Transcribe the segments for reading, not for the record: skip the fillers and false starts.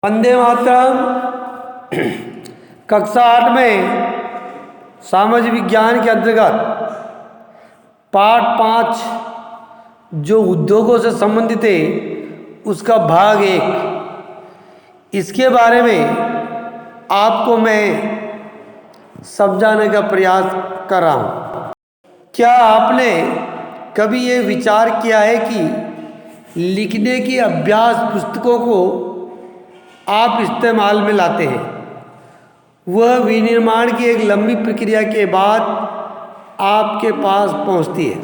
वंदे मातरम। कक्षा 8 में सामाजिक विज्ञान के अंतर्गत पाठ 5 जो उद्योगों से संबंधित है उसका भाग 1, इसके बारे में आपको मैं समझाने का प्रयास कर रहा हूँ। क्या आपने कभी ये विचार किया है कि लिखने की अभ्यास पुस्तकों को आप इस्तेमाल में लाते हैं, वह विनिर्माण की एक लंबी प्रक्रिया के बाद आपके पास पहुंचती है।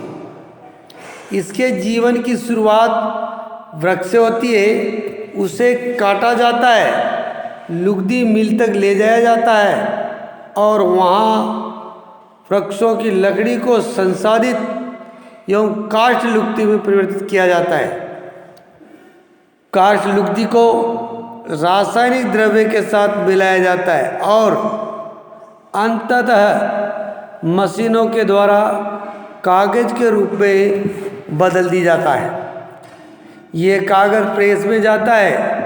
इसके जीवन की शुरुआत वृक्ष से होती है, उसे काटा जाता है, लुगदी मिल तक ले जाया जाता है और वहाँ वृक्षों की लकड़ी को संसाधित एवं काष्ठ लुगदी में परिवर्तित किया जाता है। काष्ठ लुगदी को रासायनिक द्रव्य के साथ मिलाया जाता है और अंततः मशीनों के द्वारा कागज के रूप में बदल दी जाता है। ये कागज प्रेस में जाता है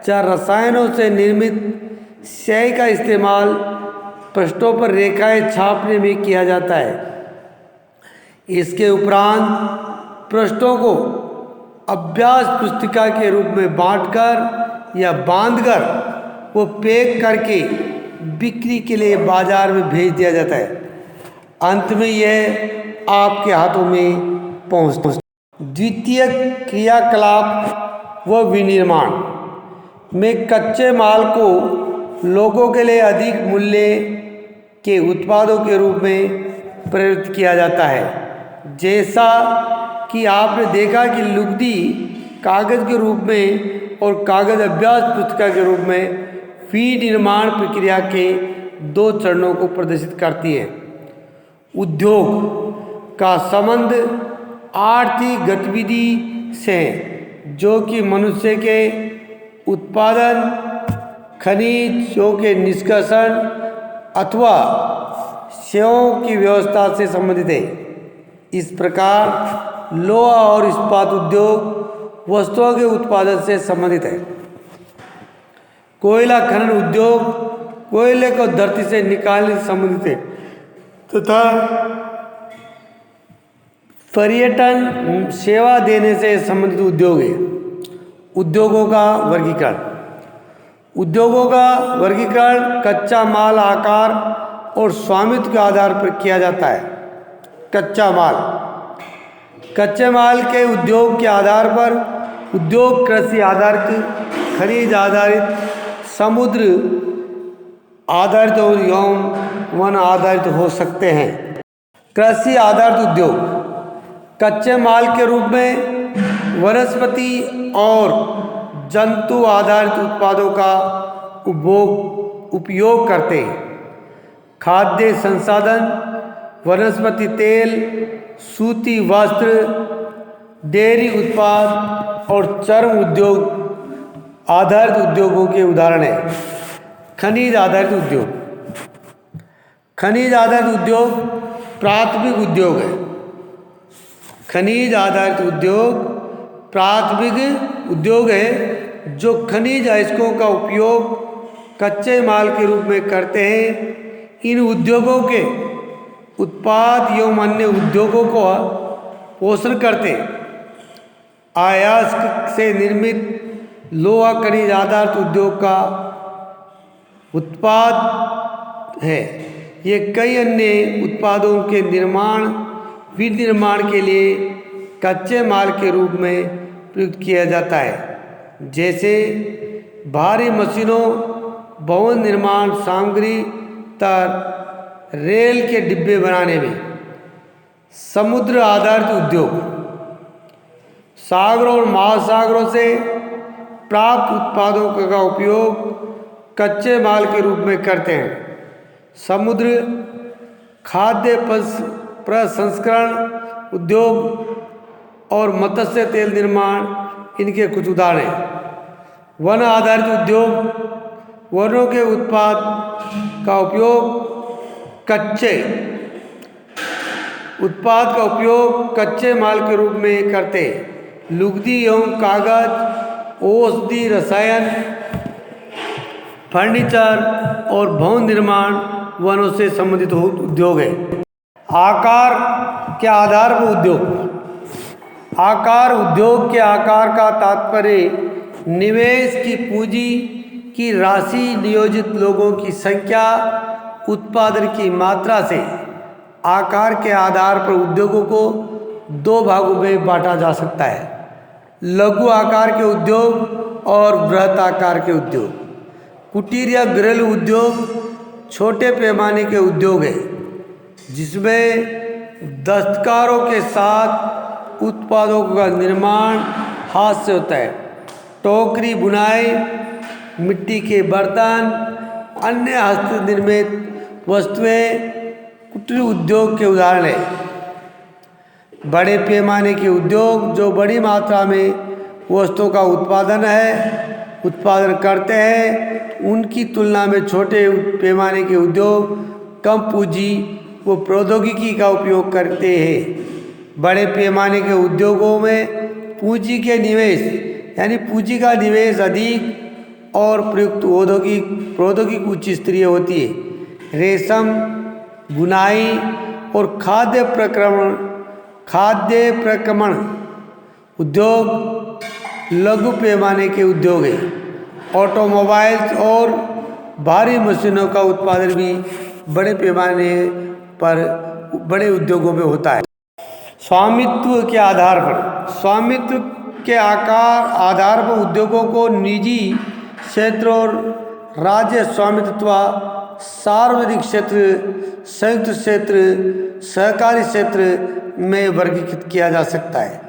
जहाँ रसायनों से निर्मित स्याही का इस्तेमाल पृष्ठों पर रेखाएं छापने में किया जाता है। इसके उपरांत पृष्ठों को अभ्यास पुस्तिका के रूप में बांटकर या बांधकर वो पैक करके बिक्री के लिए बाजार में भेज दिया जाता है। अंत में यह आपके हाथों में पहुंचता है। द्वितीय क्रियाकलाप व विनिर्माण में कच्चे माल को लोगों के लिए अधिक मूल्य के उत्पादों के रूप में प्रयुक्त किया जाता है। जैसा कि आपने देखा कि लुगदी कागज के रूप में और कागज अभ्यास पुस्तिका के रूप में विनिर्माण प्रक्रिया के 2 चरणों को प्रदर्शित करती है। उद्योग का संबंध आर्थिक गतिविधि से है, जो कि मनुष्य के उत्पादन, खनिजों के निष्कर्षण अथवा सेवाओं की व्यवस्था से संबंधित है। इस प्रकार लोहा और इस्पात उद्योग वस्तुओं के उत्पादन से संबंधित है। कोयला खनन उद्योग कोयले को धरती से निकालने से संबंधित है तथा पर्यटन सेवा देने से संबंधित उद्योग है। उद्योगों का वर्गीकरण कच्चा माल आकार और स्वामित्व के आधार पर किया जाता है। कच्चे माल के उद्योग के आधार पर उद्योग कृषि आधारित, खनिज आधारित, समुद्र आधारित एवं वन आधारित हो सकते हैं। कृषि आधारित उद्योग कच्चे माल के रूप में वनस्पति और जंतु आधारित उत्पादों का उपयोग करते हैं। खाद्य संसाधन, वनस्पति तेल, सूती वस्त्र, डेयरी उत्पाद और चर्म उद्योग आधारित उद्योगों के उदाहरण हैं। खनिज आधारित उद्योग प्राथमिक उद्योग है। खनिज आधारित उद्योग प्राथमिक उद्योग है जो खनिज अयस्कों का उपयोग कच्चे माल के रूप में करते हैं। इन उद्योगों के उत्पाद एवं अन्य उद्योगों को पोषण करते हैं। अयस्क से निर्मित लोहा खनिज आधारित उद्योग का उत्पाद है। ये कई अन्य उत्पादों के विनिर्माण के लिए कच्चे माल के रूप में प्रयुक्त किया जाता है, जैसे भारी मशीनों, भवन निर्माण सामग्री तक रेल के डिब्बे बनाने में। समुद्र आधारित उद्योग सागरों और महासागरों से प्राप्त उत्पादों का उपयोग कच्चे माल के रूप में करते हैं। समुद्र खाद्य प्रसंस्करण उद्योग और मत्स्य तेल निर्माण इनके कुछ उदाहरण हैं। वन आधारित उद्योग वनों के उत्पाद का उपयोग कच्चे माल के रूप में करते हैं। लुगदी एवं कागज, औषधि, रसायन फर्नीचर और भवन निर्माण वनों से संबंधित उद्योग है। आकार के आधार पर उद्योग। आकार उद्योग के आकार का तात्पर्य निवेश की पूंजी की राशि, नियोजित लोगों की संख्या, उत्पादन की मात्रा से आकार के आधार पर उद्योगों को दो भागों में बांटा जा सकता है, लघु आकार के उद्योग और बृहत आकार के उद्योग। कुटीर या घरेलू उद्योग छोटे पैमाने के उद्योग है जिसमें दस्तकारों के साथ उत्पादों का निर्माण हाथ से होता है। टोकरी बुनाई, मिट्टी के बर्तन, अन्य हस्त निर्मित वस्तुएं कुटीर उद्योग के उदाहरण हैं। बड़े पैमाने के उद्योग जो बड़ी मात्रा में वस्तुओं का उत्पादन करते हैं, उनकी तुलना में छोटे पैमाने के उद्योग कम पूंजी व प्रौद्योगिकी का उपयोग करते हैं। बड़े पैमाने के उद्योगों में पूंजी के निवेश यानी पूंजी का निवेश अधिक और प्रयुक्त प्रौद्योगिकी उच्च स्तरीय होती है। रेशम, बुनाई और खाद्य प्रक्रमण उद्योग लघु पैमाने के उद्योग हैं। ऑटोमोबाइल्स और भारी मशीनों का उत्पादन भी बड़े पैमाने पर बड़े उद्योगों में होता है। स्वामित्व के आधार पर। स्वामित्व के आधार पर उद्योगों को निजी क्षेत्र और राज्य स्वामित्व, सार्वजनिक क्षेत्र, संयुक्त क्षेत्र, सहकारी क्षेत्र में वर्गीकृत किया जा सकता है।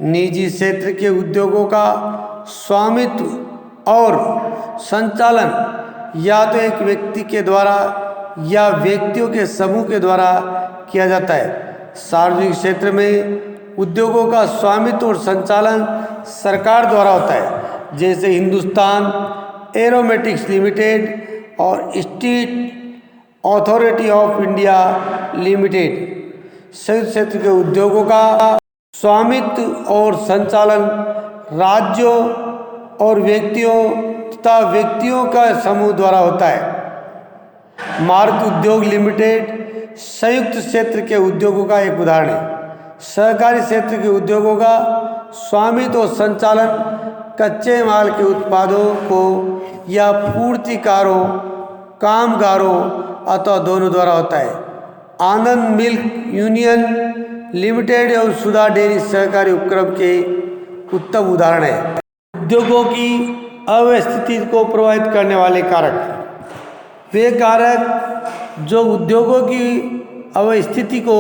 निजी क्षेत्र के उद्योगों का स्वामित्व और संचालन या तो एक व्यक्ति के द्वारा या व्यक्तियों के समूह के द्वारा किया जाता है। सार्वजनिक क्षेत्र में उद्योगों का स्वामित्व और संचालन सरकार द्वारा होता है, जैसे हिंदुस्तान एरोनॉटिक्स लिमिटेड और state authority of India limited. संयुक्त क्षेत्र के उद्योगों का स्वामित्व और संचालन राज्यों और व्यक्तियों तथा व्यक्तियों का समूह द्वारा होता है। मारुति उद्योग लिमिटेड संयुक्त क्षेत्र के उद्योगों का एक उदाहरण है। सहकारी क्षेत्र के उद्योगों का स्वामित्व और संचालन कच्चे माल के उत्पादों को या पूर्तिकारों, कामगारों अथवा दोनों द्वारा होता है। आनंद मिल्क यूनियन लिमिटेड और सुधा डेयरी सहकारी उपक्रम के उत्तम उदाहरण है। उद्योगों की अवस्थिति को प्रभावित करने वाले कारक। वे कारक जो उद्योगों की अवस्थिति को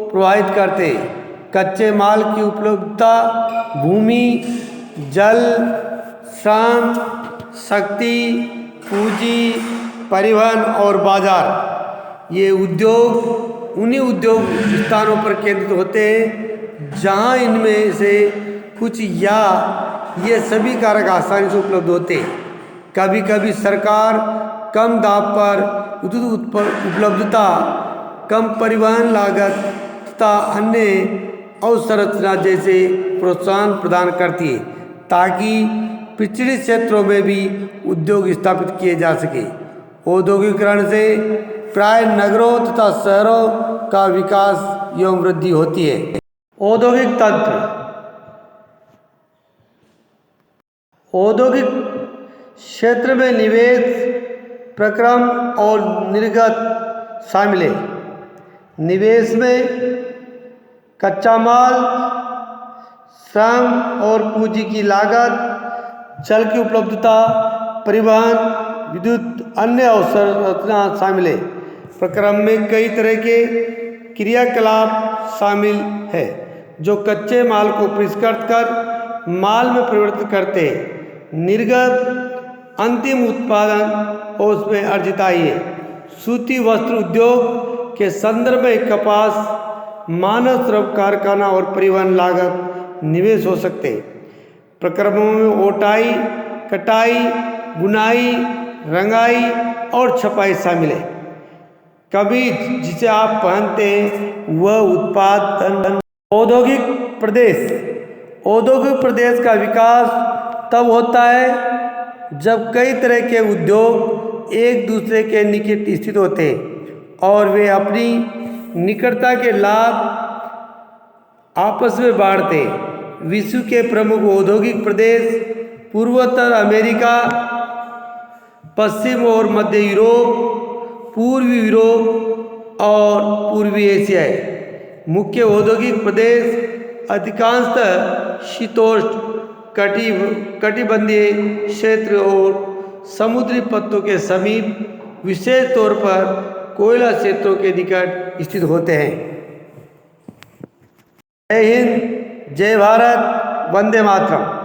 प्रभावित करते हैं: कच्चे माल की उपलब्धता, भूमि, जल, श्रम, शक्ति, पूंजी, परिवहन और बाजार। ये उद्योग उन्हीं उद्योग स्थानों पर केंद्रित होते हैं जहां इनमें से कुछ या ये सभी कारक आसानी से उपलब्ध होते हैं। कभी कभी सरकार कम दाम पर विद्युत उपलब्धता, कम परिवहन लागत तथा अन्य अवसंरचना जैसे प्रोत्साहन प्रदान करती है ताकि पिछड़े क्षेत्रों में भी उद्योग स्थापित किए जा सके। औद्योगिकरण से प्राय नगरों तथा शहरों का विकास एवं वृद्धि होती है। औद्योगिक तंत्र। औद्योगिक क्षेत्र में निवेश, प्रक्रम और निर्गत शामिल है। निवेश में कच्चा माल, श्रम और पूंजी की लागत, जल की उपलब्धता, परिवहन, विद्युत, अन्य अवसंरचना शामिल है। प्रक्रम में कई तरह के क्रियाकलाप शामिल है जो कच्चे माल को परिष्कृत कर माल में परिवर्तित करते हैं। निर्गत अंतिम उत्पादन और उसमें अर्जित आय है। सूती वस्त्र उद्योग के संदर्भ में कपास, मानव श्रम, कारखाना और परिवहन लागत निवेश हो सकते हैं। प्रक्रमों में ओटाई, कटाई, बुनाई, रंगाई और छपाई शामिल है। कमीज जिसे आप पहनते हैं वह उत्पादन। औद्योगिक प्रदेश। औद्योगिक प्रदेश का विकास तब होता है जब कई तरह के उद्योग एक दूसरे के निकट स्थित होते हैं और वे अपनी निकटता के लाभ आपस में बांटते हैं। विश्व के प्रमुख औद्योगिक प्रदेश पूर्वोत्तर अमेरिका, पश्चिम और मध्य यूरोप, पूर्वी यूरोप और पूर्वी एशिया है। मुख्य औद्योगिक प्रदेश अधिकांशतः शीतोष्ण कटिबंधीय क्षेत्र और समुद्री पत्तों के समीप, विशेष तौर पर कोयला क्षेत्रों के निकट स्थित होते हैं। जय हिंद, जय भारत, वंदे मातरम।